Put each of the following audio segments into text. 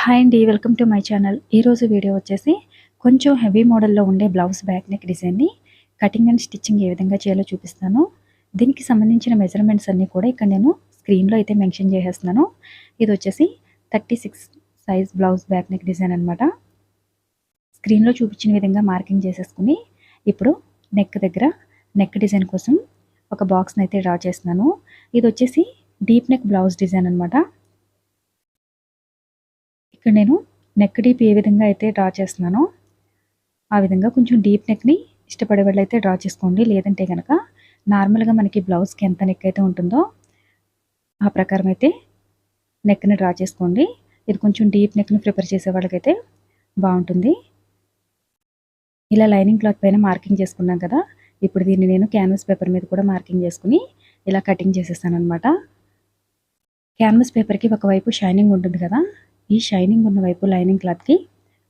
Hi అండి, welcome to my channel. ఈరోజు video వచ్చేసి కొంచెం హెవీ మోడల్లో ఉండే బ్లౌజ్ బ్యాక్ నెక్ డిజైన్ని కటింగ్ అండ్ స్టిచ్చింగ్ ఏ విధంగా చేయాలో చూపిస్తాను. దీనికి సంబంధించిన మెజర్మెంట్స్ అన్నీ కూడా ఇక్కడ నేను స్క్రీన్లో అయితే మెన్షన్ చేసేస్తున్నాను. ఇది వచ్చేసి 36 size blouse back neck design అనమాట. స్క్రీన్లో చూపించిన విధంగా మార్కింగ్ చేసేసుకుని ఇప్పుడు నెక్ దగ్గర నెక్ డిజైన్ కోసం ఒక బాక్స్ని అయితే డ్రా చేస్తున్నాను. ఇది వచ్చేసి డీప్ నెక్ బ్లౌజ్ డిజైన్ అనమాట. ఇక్కడ నేను నెక్ డీప్ ఏ విధంగా అయితే డ్రా చేస్తున్నానో ఆ విధంగా కొంచెం డీప్ నెక్ని ఇష్టపడే వాళ్ళు అయితే డ్రా చేసుకోండి. లేదంటే కనుక నార్మల్గా మనకి బ్లౌజ్కి ఎంత నెక్ అయితే ఉంటుందో ఆ ప్రకారం అయితే నెక్ని డ్రా చేసుకోండి. ఇది కొంచెం డీప్ నెక్ని ప్రిపేర్ చేసే వాళ్ళకైతే బాగుంటుంది. ఇలా లైనింగ్ క్లాత్ పైన మార్కింగ్ చేసుకున్నాం కదా, ఇప్పుడు దీన్ని నేను క్యాన్వాస్ పేపర్ మీద కూడా మార్కింగ్ చేసుకుని ఇలా కటింగ్ చేసేస్తాను అనమాట. క్యాన్వాస్ పేపర్కి ఒకవైపు షైనింగ్ ఉంటుంది కదా, ఈ షైనింగ్ ఉన్న వైపు లైనింగ్ క్లాత్కి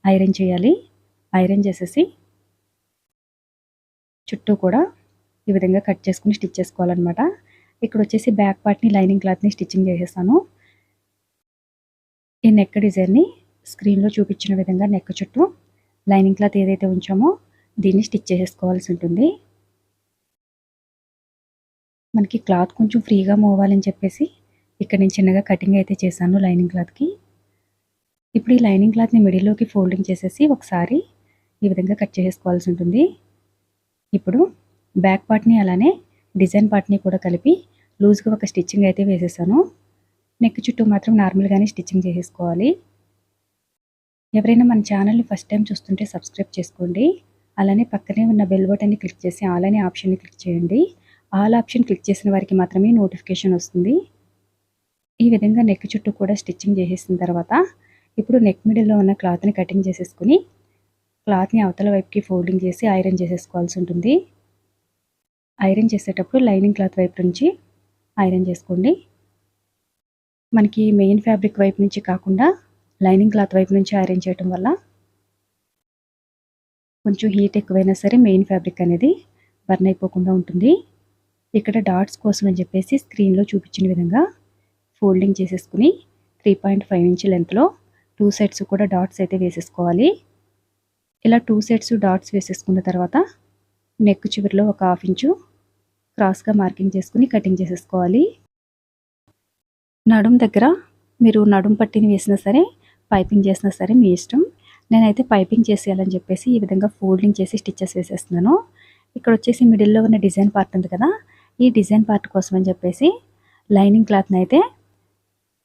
ఐరన్ చేయాలి. ఐరన్ చేసేసి చుట్టూ కూడా ఈ విధంగా కట్ చేసుకుని స్టిచ్ చేసుకోవాలన్నమాట. ఇక్కడ వచ్చేసి బ్యాక్ పార్ట్ని లైనింగ్ క్లాత్ని స్టిచ్చింగ్ చేసేస్తాను. ఈ నెక్ డిజైన్ని స్క్రీన్లో చూపించిన విధంగా నెక్ చుట్టూ లైనింగ్ క్లాత్ ఏదైతే ఉంచామో దీన్ని స్టిచ్ చేసేసుకోవాల్సి ఉంటుంది. మనకి క్లాత్ కొంచెం ఫ్రీగా మూవ్ అవ్వాలని చెప్పేసి ఇక్కడ నేను చిన్నగా కటింగ్ అయితే చేశాను లైనింగ్ క్లాత్కి. ఇప్పుడు ఈ లైనింగ్ క్లాత్ని మిడిల్లోకి ఫోల్డింగ్ చేసేసి ఒకసారి ఈ విధంగా కట్ చేసుకోవాల్సి ఉంటుంది. ఇప్పుడు బ్యాక్ పార్ట్ని అలానే డిజైన్ పార్ట్ని కూడా కలిపి లూజ్గా ఒక స్టిచ్చింగ్ అయితే వేసేసాను. నెక్ చుట్టూ మాత్రం నార్మల్గానే స్టిచ్చింగ్ చేసేసుకోవాలి. ఎవరైనా మన ఛానల్ని ఫస్ట్ టైం చూస్తుంటే సబ్స్క్రైబ్ చేసుకోండి. అలానే పక్కనే ఉన్న బెల్ బటన్ని క్లిక్ చేసి ఆల్ అనే ఆప్షన్ని క్లిక్ చేయండి. ఆల్ ఆప్షన్ క్లిక్ చేసిన వారికి మాత్రమే నోటిఫికేషన్ వస్తుంది. ఈ విధంగా నెక్ చుట్టూ కూడా స్టిచ్చింగ్ చేసేసిన తర్వాత ఇప్పుడు నెక్ మిడిల్లో ఉన్న క్లాత్ని కటింగ్ చేసేసుకుని క్లాత్ని అవతల వైపుకి ఫోల్డింగ్ చేసి ఐరన్ చేసేసుకోవాల్సి ఉంటుంది. ఐరన్ చేసేటప్పుడు లైనింగ్ క్లాత్ వైపు నుంచి ఐరన్ చేసుకోండి. మనకి మెయిన్ ఫ్యాబ్రిక్ వైపు నుంచి కాకుండా లైనింగ్ క్లాత్ వైపు నుంచి ఐరన్ చేయడం వల్ల కొంచెం హీట్ ఎక్కువైనా సరే మెయిన్ ఫ్యాబ్రిక్ అనేది బర్న్ అయిపోకుండా ఉంటుంది. ఇక్కడ డాట్స్ కోసం అని చెప్పేసి స్క్రీన్లో చూపించిన విధంగా ఫోల్డింగ్ చేసేసుకుని 3.5 ఇంచ్ లెంత్లో 2 సైడ్స్ కూడా డాట్స్ అయితే వేసేసుకోవాలి. ఇలా 2 సైడ్స్ డాట్స్ వేసేసుకున్న తర్వాత నెక్ చివరిలో ఒక 1/2 ఇంచు క్రాస్గా మార్కింగ్ చేసుకుని కటింగ్ చేసేసుకోవాలి. నడుం దగ్గర మీరు నడుం పట్టిని వేసినా సరే పైపింగ్ చేసినా సరే మీ ఇష్టం. నేనైతే పైపింగ్ చేసేయాలని చెప్పేసి ఈ విధంగా ఫోల్డింగ్ చేసి స్టిచ్చెస్ వేసేస్తున్నాను. ఇక్కడ వచ్చేసి మిడిల్లో ఉన్న డిజైన్ పార్ట్ ఉంది కదా, ఈ డిజైన్ పార్ట్ కోసం అని చెప్పేసి లైనింగ్ క్లాత్ని అయితే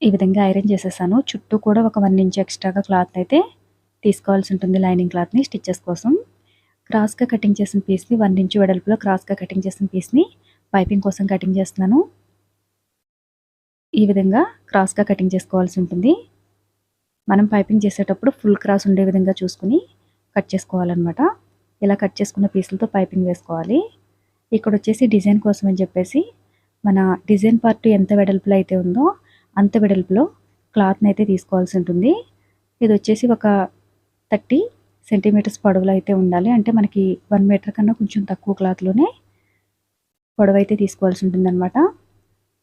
ఈ విధంగా ఐరన్ చేసేసాను. చుట్టూ కూడా ఒక 1 ఇంచ్ ఎక్స్ట్రాగా క్లాత్ అయితే తీసుకోవాల్సి ఉంటుంది లైనింగ్ క్లాత్ని స్టిచ్చెస్ కోసం. క్రాస్గా కటింగ్ చేసిన పీస్ని 1 ఇంచ్ వెడల్పులో క్రాస్గా కటింగ్ చేసిన పీస్ని పైపింగ్ కోసం కటింగ్ చేస్తున్నాను. ఈ విధంగా క్రాస్గా కటింగ్ చేసుకోవాల్సి ఉంటుంది. మనం పైపింగ్ చేసేటప్పుడు ఫుల్ క్రాస్ ఉండే విధంగా చూసుకుని కట్ చేసుకోవాలన్నమాట. ఇలా కట్ చేసుకున్న పీసులతో పైపింగ్ వేసుకోవాలి. ఇక్కడ వచ్చేసి డిజైన్ కోసం అని చెప్పేసి మన డిజైన్ పార్ట్ ఎంత వెడల్పులో అయితే ఉందో అంత వెడల్పులో క్లాత్ని అయితే తీసుకోవాల్సి ఉంటుంది. ఇది వచ్చేసి ఒక 30 సెంటీమీటర్స్ పొడవులో అయితే ఉండాలి. అంటే మనకి 1 మీటర్ కన్నా కొంచెం తక్కువ క్లాత్లోనే పొడవు అయితే తీసుకోవాల్సి ఉంటుంది అనమాట.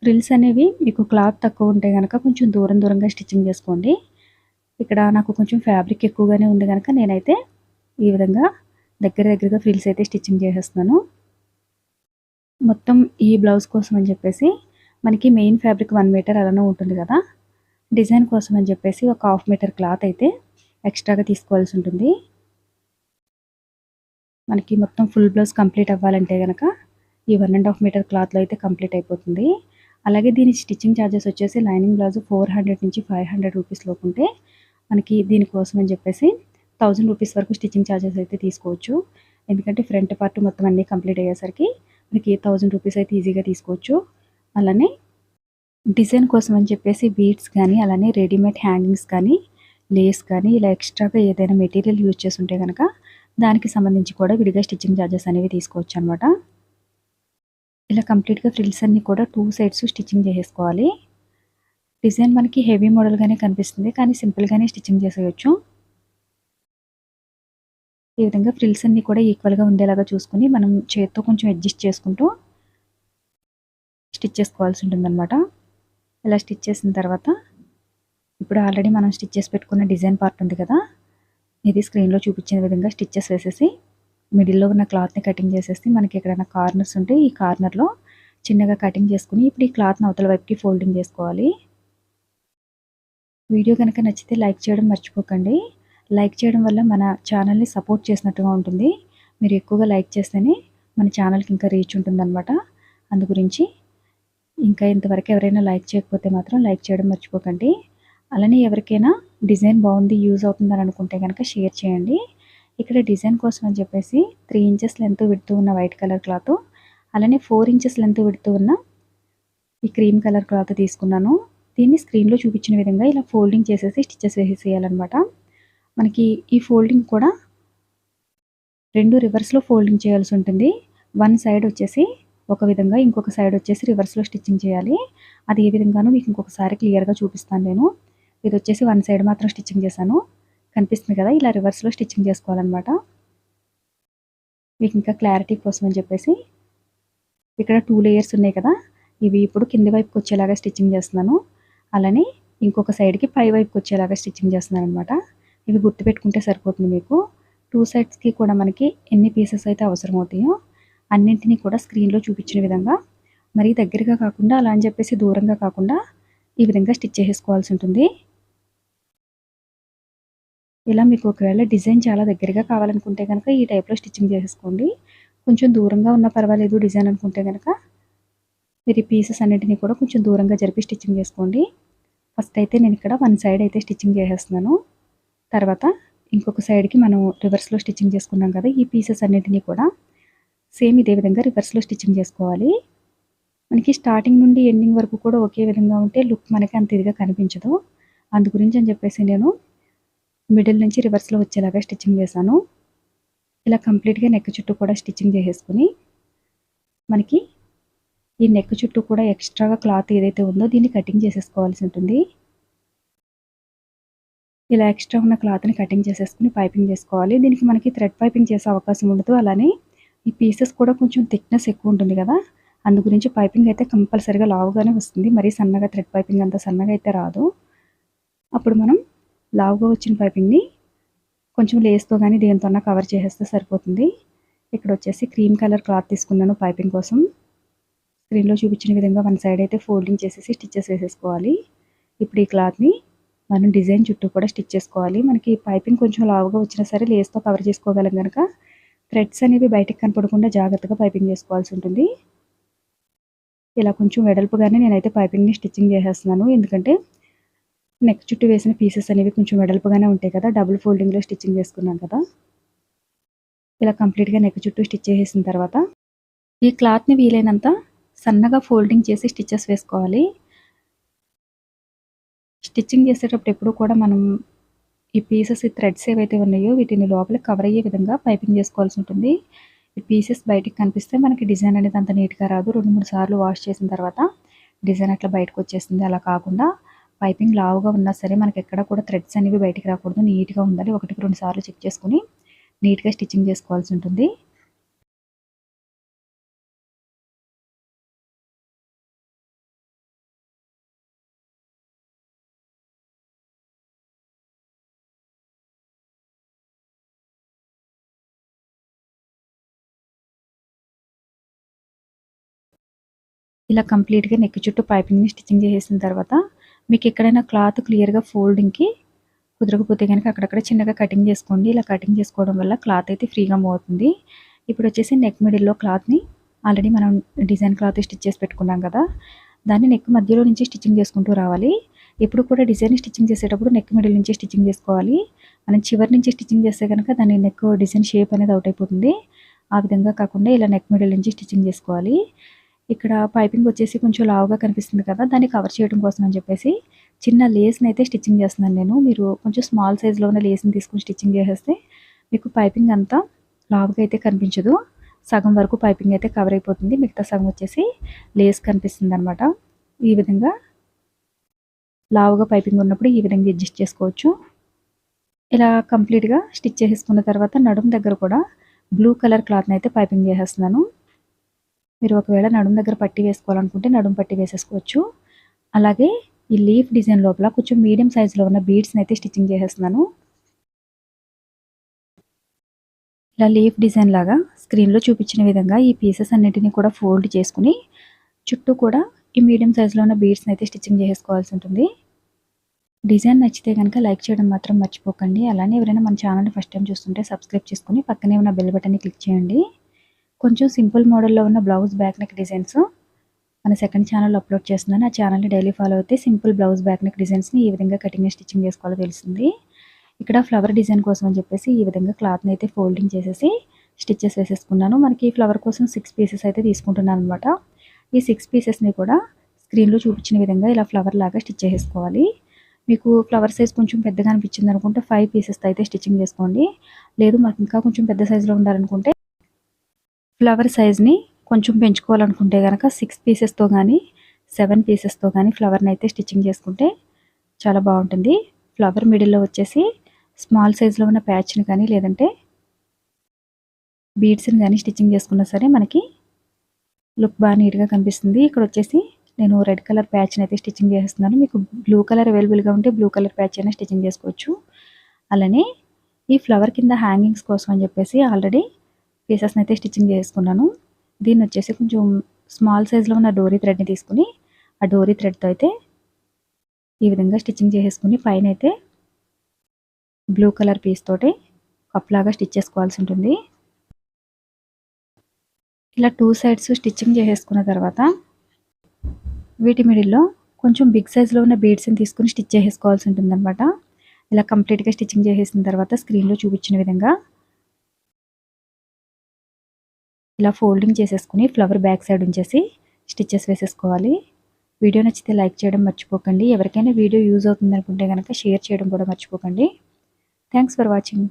ఫ్రిల్స్ అనేవి మీకు క్లాత్ తక్కువ ఉంటే కనుక కొంచెం దూరంగా స్టిచ్చింగ్ చేసుకోండి. ఇక్కడ నాకు కొంచెం ఫ్యాబ్రిక్ ఎక్కువగానే ఉంది కనుక నేనైతే ఈ విధంగా దగ్గరగా ఫ్రిల్స్ అయితే స్టిచ్చింగ్ చేసేస్తున్నాను. మొత్తం ఈ బ్లౌజ్ కోసం అని చెప్పేసి మనకి మెయిన్ ఫ్యాబ్రిక్ 1 మీటర్ అలానే ఉంటుంది కదా, డిజైన్ కోసం అని చెప్పేసి ఒక 1/2 మీటర్ క్లాత్ అయితే ఎక్స్ట్రాగా తీసుకోవాల్సి ఉంటుంది. మనకి మొత్తం ఫుల్ బ్లౌజ్ కంప్లీట్ అవ్వాలంటే కనుక ఈ 1.5 మీటర్ క్లాత్లో అయితే కంప్లీట్ అయిపోతుంది. అలాగే దీని స్టిచ్చింగ్ ఛార్జెస్ వచ్చేసి లైనింగ్ బ్లౌజ్ 400 నుంచి 500 రూపీస్ లోపు ఉంటే మనకి దీనికోసం అని చెప్పేసి 1000 రూపీస్ వరకు స్టిచ్చింగ్ ఛార్జెస్ అయితే తీసుకోవచ్చు. ఎందుకంటే ఫ్రంట్ పార్ట్ మొత్తం అన్నీ కంప్లీట్ అయ్యేసరికి మనకి 1000 రూపీస్ అయితే ఈజీగా తీసుకోవచ్చు. అలానే డిజైన్ కోసం అని చెప్పేసి బీడ్స్ కానీ అలానే రెడీమేడ్ హ్యాంగింగ్స్ కానీ లేస్ కానీ ఇలా ఎక్స్ట్రాగా ఏదైనా మెటీరియల్ యూజ్ చేసి ఉంటే కనుక దానికి సంబంధించి కూడా విడిగా స్టిచ్చింగ్ ఛార్జెస్ అనేవి తీసుకోవచ్చు అనమాట. ఇలా కంప్లీట్గా ఫ్రిల్స్ అన్నీ కూడా 2 సైడ్స్ స్టిచ్చింగ్ చేసేసుకోవాలి. డిజైన్ మనకి హెవీ మోడల్గానే కనిపిస్తుంది కానీ సింపుల్గానే స్టిచ్చింగ్ చేసేయచ్చు. ఈ విధంగా ఫ్రిల్స్ అన్నీ కూడా ఈక్వల్గా ఉండేలాగా చూసుకుని మనం చేత్తో కొంచెం అడ్జస్ట్ చేసుకుంటూ స్టిచ్ చేసుకోవాల్సి ఉంటుందన్నమాట. ఇలా స్టిచ్ చేసిన తర్వాత ఇప్పుడు ఆల్రెడీ మనం స్టిచ్ చేసి పెట్టుకున్న డిజైన్ పార్ట్ ఉంది కదా, ఇది స్క్రీన్లో చూపించిన విధంగా స్టిచ్చెస్ వేసేసి మిడిల్లో ఉన్న క్లాత్ని కటింగ్ చేసేసి మనకి ఎక్కడైనా కార్నర్స్ ఉంటే ఈ కార్నర్లో చిన్నగా కటింగ్ చేసుకుని ఇప్పుడు ఈ క్లాత్ని అవతల వైపుకి ఫోల్డింగ్ చేసుకోవాలి. వీడియో కనుక నచ్చితే లైక్ చేయడం మర్చిపోకండి. లైక్ చేయడం వల్ల మన ఛానల్ని సపోర్ట్ చేసినట్టుగా ఉంటుంది. మీరు ఎక్కువగా లైక్ చేస్తేనే మన ఛానల్కి ఇంకా రీచ్ ఉంటుందన్నమాట. అందు గురించి ఇంకా ఇంతవరకు ఎవరైనా లైక్ చేయకపోతే మాత్రం లైక్ చేయడం మర్చిపోకండి. అలానే ఎవరికైనా డిజైన్ బాగుంది, యూజ్ అవుతుందని అనుకుంటే కనుక షేర్ చేయండి. ఇక్కడ డిజైన్ కోసం అని చెప్పేసి 3 ఇంచెస్ లెంత్ విడుతూ ఉన్న వైట్ కలర్ క్లాత్, అలానే 4 ఇంచెస్ లెంత్ విడుతూ ఉన్న ఈ క్రీమ్ కలర్ క్లాత్ తీసుకున్నాను. దీన్ని స్క్రీన్లో చూపించిన విధంగా ఇలా ఫోల్డింగ్ చేసేసి స్టిచ్చెస్ వేసేసేయాలన్నమాట. మనకి ఈ ఫోల్డింగ్ కూడా 2 రివర్స్లో ఫోల్డింగ్ చేయాల్సి ఉంటుంది. వన్ సైడ్ వచ్చేసి ఒక విధంగా, ఇంకొక సైడ్ వచ్చేసి రివర్స్లో స్టిచ్చింగ్ చేయాలి. అది ఏ విధంగానో మీకు ఇంకొకసారి క్లియర్గా చూపిస్తాను నేను. ఇది వచ్చేసి వన్ సైడ్ మాత్రం స్టిచ్చింగ్ చేశాను, కనిపిస్తుంది కదా, ఇలా రివర్స్లో స్టిచ్చింగ్ చేసుకోవాలన్నమాట. మీకు ఇంకా క్లారిటీ కోసం అని చెప్పేసి ఇక్కడ 2 లేయర్స్ ఉన్నాయి కదా, ఇవి ఇప్పుడు కింది వైపుకి వచ్చేలాగా స్టిచ్చింగ్ చేస్తున్నాను. అలానే ఇంకొక సైడ్కి పై వైపుకి వచ్చేలాగా స్టిచ్చింగ్ చేస్తున్నాను అనమాట. ఇవి గుర్తుపెట్టుకుంటే సరిపోతుంది మీకు. 2 సైడ్స్కి కూడా మనకి ఎన్ని పీసెస్ అయితే అవసరమవుతాయో అన్నింటినీ కూడా స్క్రీన్లో చూపించిన విధంగా, మరీ దగ్గరగా కాకుండా అలా అని చెప్పేసి దూరంగా కాకుండా ఈ విధంగా స్టిచ్ చేసుకోవాల్సి ఉంటుంది. ఇలా మీకు ఒకవేళ డిజైన్ చాలా దగ్గరగా కావాలనుకుంటే కనుక ఈ టైప్లో స్టిచ్చింగ్ చేసేసుకోండి. కొంచెం దూరంగా ఉన్నా పర్వాలేదు డిజైన్ అనుకుంటే కనుక మీరు ఈ పీసెస్ అన్నింటినీ కూడా కొంచెం దూరంగా జరిపి స్టిచ్చింగ్ చేసుకోండి. ఫస్ట్ అయితే నేను ఇక్కడ వన్ సైడ్ అయితే స్టిచ్చింగ్ చేసేస్తున్నాను. తర్వాత ఇంకొక సైడ్కి మనం రివర్స్లో స్టిచ్చింగ్ చేసుకున్నాం కదా, ఈ పీసెస్ అన్నింటినీ కూడా సేమ్ ఇదే విధంగా రివర్స్లో స్టిచ్చింగ్ చేసుకోవాలి. మనకి స్టార్టింగ్ నుండి ఎండింగ్ వరకు కూడా ఒకే విధంగా ఉంటే లుక్ మనకి అంత ఇదిగా కనిపించదు. అందు గురించి అని చెప్పేసి నేను మిడిల్ నుంచి రివర్స్లో వచ్చేలాగా స్టిచ్చింగ్ చేశాను. ఇలా కంప్లీట్గా నెక్ చుట్టూ కూడా స్టిచ్చింగ్ చేసేసుకుని మనకి ఈ నెక్ చుట్టూ కూడా ఎక్స్ట్రాగా క్లాత్ ఏదైతే ఉందో దీన్ని కటింగ్ చేసేసుకోవాల్సి ఉంటుంది. ఇలా ఎక్స్ట్రా ఉన్న క్లాత్ని కటింగ్ చేసేసుకుని పైపింగ్ చేసుకోవాలి. దీనికి మనకి థ్రెడ్ పైపింగ్ చేసే అవకాశం ఉండదు. అలానే ఈ పీసెస్ కూడా కొంచెం థిక్నెస్ ఎక్కువ ఉంటుంది కదా, అందు గురించి పైపింగ్ అయితే కంపల్సరీగా లావుగానే వస్తుంది. మరీ సన్నగా థ్రెడ్ పైపింగ్ అంత సన్నగా అయితే రాదు. అప్పుడు మనం లావుగా వచ్చిన పైపింగ్ని కొంచెం లేస్తో కానీ దేనితోన్నా కవర్ చేసేస్తే సరిపోతుంది. ఇక్కడ వచ్చేసి క్రీమ్ కలర్ క్లాత్ తీసుకున్నాను పైపింగ్ కోసం. స్క్రీన్లో చూపించిన విధంగా వన్ సైడ్ అయితే ఫోల్డింగ్ చేసేసి స్టిచ్చెస్ వేసేసుకోవాలి. ఇప్పుడు ఈ క్లాత్ని మనం డిజైన్ చుట్టూ కూడా స్టిచ్ చేసుకోవాలి. మనకి పైపింగ్ కొంచెం లావుగా వచ్చినా సరే లేస్తో కవర్ చేసుకోగలం కనుక థ్రెడ్స్ అనేవి బయటకు కనపడకుండా జాగ్రత్తగా పైపింగ్ చేసుకోవాల్సి ఉంటుంది. ఇలా కొంచెం వెడల్పుగానే నేనైతే పైపింగ్ని స్టిచ్చింగ్ చేసేస్తున్నాను. ఎందుకంటే నెక్ చుట్టూ వేసిన పీసెస్ అనేవి కొంచెం వెడల్పుగానే ఉంటాయి కదా, డబుల్ ఫోల్డింగ్లో స్టిచ్చింగ్ చేసుకున్నాం కదా. ఇలా కంప్లీట్గా నెక్ చుట్టూ స్టిచ్ చేసేసిన తర్వాత ఈ క్లాత్ని వీలైనంత సన్నగా ఫోల్డింగ్ చేసి స్టిచ్చెస్ వేసుకోవాలి. స్టిచ్చింగ్ చేసేటప్పుడు ఎప్పుడు కూడా మనం ఈ పీసెస్, ఈ థ్రెడ్స్ ఏవైతే ఉన్నాయో వీటిని లోపల కవర్ అయ్యే విధంగా పైపింగ్ చేసుకోవాల్సి ఉంటుంది. ఈ పీసెస్ బయటికి కనిపిస్తే మనకి డిజైన్ అనేది అంత నీట్గా రాదు. 2-3 సార్లు వాష్ చేసిన తర్వాత డిజైన్ అట్లా బయటకు వచ్చేస్తుంది. అలా కాకుండా పైపింగ్ లావుగా ఉన్నా సరే మనకి ఎక్కడ కూడా థ్రెడ్స్ అనేవి బయటికి రాకూడదు, నీట్గా ఉండాలి. 1-2 సార్లు చెక్ చేసుకుని నీట్గా స్టిచ్చింగ్ చేసుకోవాల్సి ఉంటుంది. ఇలా కంప్లీట్గా నెక్ చుట్టూ పైపింగ్ని స్టిచ్చింగ్ చేసేసిన తర్వాత మీకు ఎక్కడైనా క్లాత్ క్లియర్గా ఫోల్డింగ్కి కుదరకపోతే కనుక అక్కడక్కడ చిన్నగా కటింగ్ చేసుకోండి. ఇలా కటింగ్ చేసుకోవడం వల్ల క్లాత్ అయితే ఫ్రీగా మూవ్ అవుతుంది. ఇప్పుడు వచ్చేసి నెక్ మిడిల్లో క్లాత్ని ఆల్రెడీ మనం డిజైన్ క్లాత్ స్టిచ్ చేసి పెట్టుకున్నాం కదా, దాన్ని నెక్ మధ్యలో నుంచి స్టిచ్చింగ్ చేసుకుంటూ రావాలి. ఎప్పుడు కూడా డిజైన్ స్టిచ్చింగ్ చేసేటప్పుడు నెక్ మిడిల్ నుంచి స్టిచ్చింగ్ చేసుకోవాలి. మనం చివరి నుంచి స్టిచ్చింగ్ చేస్తే కనుక దాని నెక్ డిజైన్ షేప్ అనేది అవుట్ అయిపోతుంది. ఆ విధంగా కాకుండా ఇలా నెక్ మిడిల్ నుంచి స్టిచ్చింగ్ చేసుకోవాలి. ఇక్కడ పైపింగ్ వచ్చేసి కొంచెం లావుగా కనిపిస్తుంది కదా, దాన్ని కవర్ చేయడం కోసం అని చెప్పేసి చిన్న లేస్ని అయితే స్టిచ్చింగ్ చేస్తున్నాను నేను. మీరు కొంచెం స్మాల్ సైజులో ఉన్న లేస్ని తీసుకుని స్టిచ్చింగ్ చేసేస్తే మీకు పైపింగ్ అంతా లావుగా అయితే కనిపించదు. సగం వరకు పైపింగ్ అయితే కవర్ అయిపోతుంది, మిగతా సగం వచ్చేసి లేస్ కనిపిస్తుంది అనమాట. ఈ విధంగా లావుగా పైపింగ్ ఉన్నప్పుడు ఈ విధంగా అడ్జస్ట్ చేసుకోవచ్చు. ఇలా కంప్లీట్గా స్టిచ్ చేసేసుకున్న తర్వాత నడుము దగ్గర కూడా బ్లూ కలర్ క్లాత్ని అయితే పైపింగ్ చేసేస్తున్నాను. మీరు ఒకవేళ నడుము దగ్గర పట్టీ వేసుకోవాలనుకుంటే నడుము పట్టీ వేసేసుకోవచ్చు. అలాగే ఈ లీఫ్ డిజైన్ లోపల కొంచెం మీడియం సైజులో ఉన్న బీడ్స్ని అయితే స్టిచ్చింగ్ చేసేస్తున్నాను. ఇలా లీఫ్ డిజైన్ లాగా స్క్రీన్లో చూపించిన విధంగా ఈ పీసెస్ అన్నిటిని కూడా ఫోల్డ్ చేసుకుని చుట్టూ కూడా ఈ మీడియం సైజులో ఉన్న బీడ్స్ని అయితే స్టిచ్చింగ్ చేసుకోవాల్సి ఉంటుంది. డిజైన్ నచ్చితే కనుక లైక్ చేయడం మాత్రం మర్చిపోకండి. అలానే ఎవరైనా మన ఛానల్ని ఫస్ట్ టైం చూస్తుంటే సబ్స్క్రైబ్ చేసుకుని పక్కనే ఉన్న బెల్ బటన్ని క్లిక్ చేయండి. కొంచెం సింపుల్ మోడల్లో ఉన్న బ్లౌజ్ బ్యాక్ నెక్ డిజైన్స్ మన సెకండ్ ఛానల్లో అప్లోడ్ చేస్తున్నాను. ఆ ఛానల్ని డైలీ ఫాలో అయితే సింపుల్ బ్లౌజ్ బ్యాక్ నెక్ డిజైన్స్ని ఈ విధంగా కటింగ్ స్టిచ్చింగ్ చేసుకోవాలో తెలుస్తుంది. ఇక్కడ ఫ్లవర్ డిజైన్ కోసం అని చెప్పేసి ఈ విధంగా క్లాత్ని అయితే ఫోల్డింగ్ చేసేసి స్టిచ్చెస్ వేసేసుకున్నాను. మనకి ఫ్లవర్ కోసం 6 పీసెస్ అయితే తీసుకుంటున్నాను అనమాట. ఈ 6 పీసెస్ని కూడా స్క్రీన్లో చూపించిన విధంగా ఇలా ఫ్లవర్ లాగా స్టిచ్ చేసుకోవాలి. మీకు ఫ్లవర్ సైజ్ కొంచెం పెద్దగా అనిపించింది అనుకుంటే 5 పీసెస్తో అయితే స్టిచ్చింగ్ చేసుకోండి. లేదు మాకు ఇంకా కొంచెం పెద్ద సైజులో ఉండాలనుకుంటే ఫ్లవర్ సైజ్ని కొంచెం పెంచుకోవాలనుకుంటే కనుక 6 పీసెస్తో కానీ 7 పీసెస్తో కానీ ఫ్లవర్ని అయితే స్టిచ్చింగ్ చేసుకుంటే చాలా బాగుంటుంది. ఫ్లవర్ మిడిల్లో వచ్చేసి స్మాల్ సైజులో ఉన్న ప్యాచ్ని కానీ లేదంటే బీడ్స్ని కానీ స్టిచ్చింగ్ చేసుకున్నా సరే మనకి లుక్ బాగా నీట్గా కనిపిస్తుంది. ఇక్కడ వచ్చేసి నేను రెడ్ కలర్ ప్యాచ్ని అయితే స్టిచ్చింగ్ చేస్తున్నాను. మీకు బ్లూ కలర్ అవైలబుల్గా ఉంటే బ్లూ కలర్ ప్యాచ్ అయినా స్టిచ్చింగ్ చేసుకోవచ్చు. అలానే ఈ ఫ్లవర్ కింద హ్యాంగింగ్స్ కోసం అని చెప్పేసి ఆల్రెడీ పీసెస్ని అయితే స్టిచ్చింగ్ చేసుకున్నాను. దీన్ని వచ్చేసి కొంచెం స్మాల్ సైజులో ఉన్న డోరీ థ్రెడ్ని తీసుకుని ఆ డోరీ థ్రెడ్తో అయితే ఈ విధంగా స్టిచ్చింగ్ చేసేసుకుని పైన అయితే బ్లూ కలర్ పీస్ తోటి కప్లాగా స్టిచ్ చేసుకోవాల్సి ఉంటుంది. ఇలా 2 సైడ్స్ స్టిచ్చింగ్ చేసేసుకున్న తర్వాత వీటి మిడిల్లో కొంచెం బిగ్ సైజులో ఉన్న బీడ్స్ని తీసుకుని స్టిచ్ చేసుకోవాల్సి ఉంటుంది అనమాట. ఇలా కంప్లీట్గా స్టిచ్చింగ్ చేసేసిన తర్వాత స్క్రీన్లో చూపించిన విధంగా ఇలా ఫోల్డింగ్ చేసేసుకుని ఫ్లవర్ బ్యాక్ సైడ్ ఉంచేసి స్టిచ్చెస్ వేసేసుకోవాలి. వీడియో నచ్చితే లైక్ చేయడం మర్చిపోకండి. ఎవరికైనా వీడియో యూజ్ అవుతుంది అనుకుంటే కనుక షేర్ చేయడం కూడా మర్చిపోకండి. Thanks for watching.